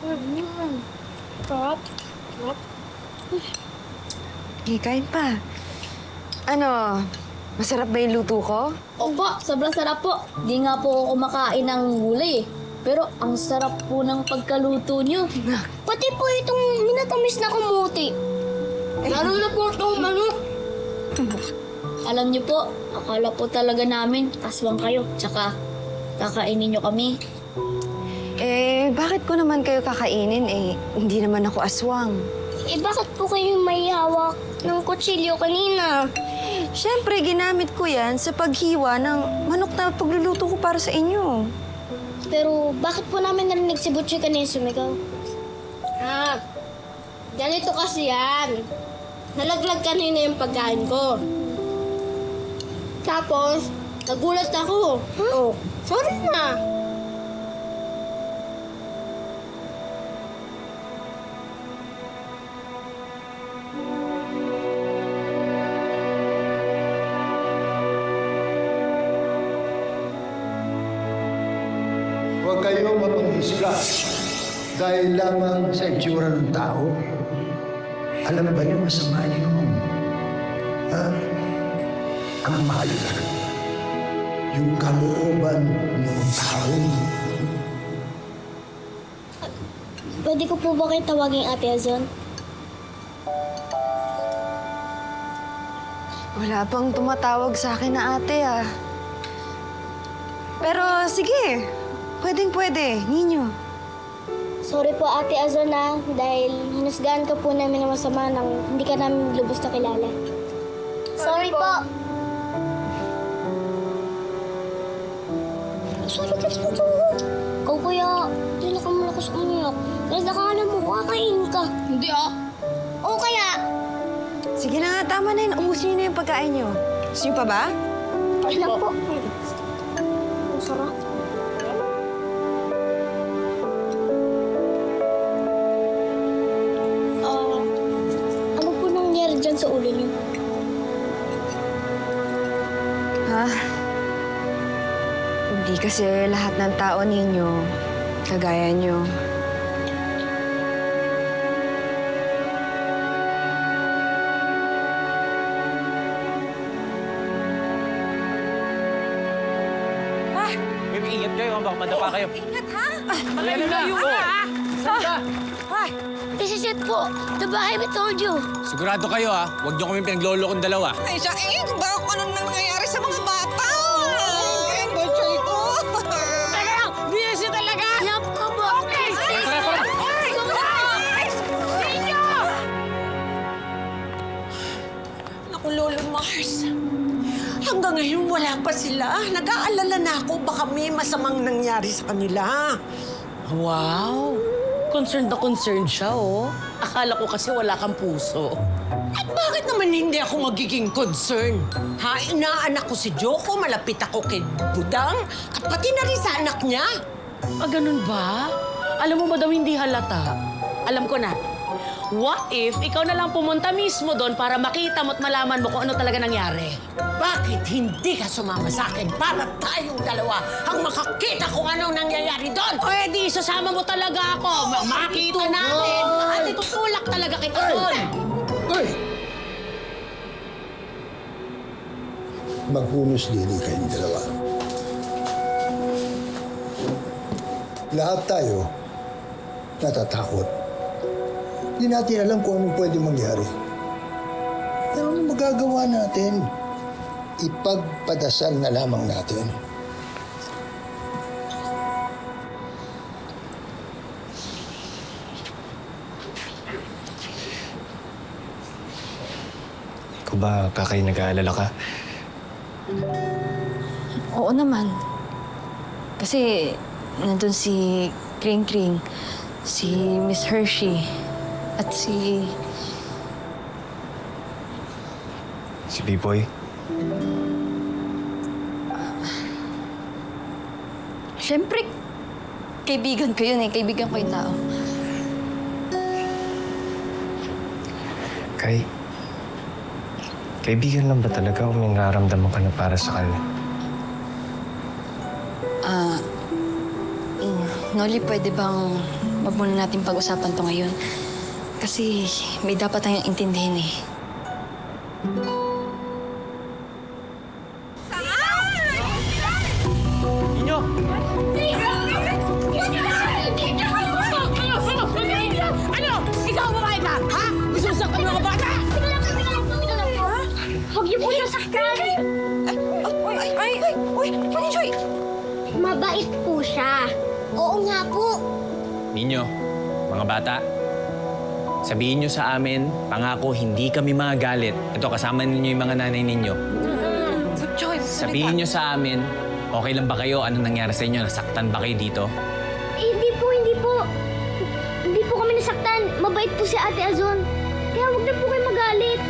Sarap. Sarap. Kain pa. Ano, masarap ba yung luto ko? Opo, sobrang sarap po. Di nga po ako kumakain ng gulay eh. Pero ang sarap po ng pagkaluto niyo. Pati po itong minatamis na kamuti. Lalo na po itong manok. Alam niyo po, akala po talaga namin aswang kayo. Tsaka, kakainin niyo kami. Bakit ko naman kayo kakainin? Hindi naman ako aswang. Bakit po kayo may hawak ng kutsilyo kanina? Siyempre, ginamit ko yan sa paghiwa ng manok na pagluluto ko para sa inyo. Pero bakit po namin narinig si Butchie kanina sumigaw? Ganito kasi yan. Nalaglag kanina yung pagkain ko. Tapos, nagulat ako. Oh, sorry na. Huwag kayo mapanghisga dahil lamang sa itsura ng tao. Alam ba niyo masama yun? Ha? Ang mahalaga, yung kalooban ng tao. Pwede ko po ba kayo tawagin Ate Azon? Wala pang tumatawag sa akin na ate, ah. Pero sige, pwedeng-pwede, ninyo. Sorry po Ate Azon dahil hinusgahan ka po namin ng masama nang hindi ka namin lubos na kilala. Sorry po. Sorry ka din po. Ikaw kaya, hindi na ka malakas umiyak. Kaya nakakala mo, kakain ka. Hindi O kaya, Sige na nga, tama na yun. Ubusin niyo na yung pagkain niyo. Gusto niyo pa ba? wala po. Ang sarap. Ano po nangyari dyan sa ulo niyo? Ha? Hindi kasi lahat ng tao ninyo kagaya niyo. May ingat kayo, baka madapa kayo. Ingat, ha? Malayo na! This is it po. The bahay we told you. Sigurado kayo, ha? Huwag niyo kami pinaglolo kong dalawa. Ay, siya, baka kung anong nangyayari sa mga bata. Kaya ba siya ito? Teka lang! Busy talaga! Yap ka ba? Okay! Naku, Lolo Mars. Hanggang ngayon wala pa sila. Nag-aalala na ako baka may masamang nangyari sa kanila. Wow! Concerned na concerned siya, oh. Akala ko kasi wala kang puso. At bakit naman hindi ako magiging concern? Ha, inaanak ko si Joko, malapit ako kay Budang, at pati na rin sa anak niya. Ah, ganun ba? Alam mo ba daw hindi halata? Alam ko na. What if ikaw na lang pumunta mismo doon para makita mo at malaman mo kung ano talaga nangyari? Bakit hindi ka sumama sa akin para tayong dalawa ang makakita kung anong nangyayari doon? O edi, sasama mo talaga ako. Makita natin. At itutulak talaga kita doon. Ay! Maghunos dili kayong dalawa. Lahat tayo natatakot. Hindi natin alam kung anong pwede mangyari. Pero ano magagawa natin? Ipagpadasal na lamang natin. Ikaw ba, Kakay, nag-aalala ka? Oo naman. Kasi nandun si Kring Kring, si Miss Hershey, at si... Si B-Boy? Siyempre, kaibigan ko yun eh. Kaibigan ko yung tao. Kay, kaibigan lang ba talaga o may nararamdaman ka na para sa kanya? Noli, pwede bang wag muna natin pag-usapan to ngayon. Kasi may dapat tayong intindihin eh. Ninyo! Ano? Ikaw babae ka? Ha? Gusto mo saktan mga bata? Huwag niyo po nasaktan. Uy, Joy! Mabait po siya. Oo nga po. Ninyo, mga bata, sabihin nyo sa amin, pangako hindi kami magalit. Ito, kasama ninyo yung mga nanay ninyo. Joy, Sabihin nyo sa amin, okay lang ba kayo? Anong nangyari sa inyo? Nasaktan ba kayo dito? Hindi po. Hindi po kami nasaktan. Mabait po si Ate Azon. Kaya huwag na po kayo magalit.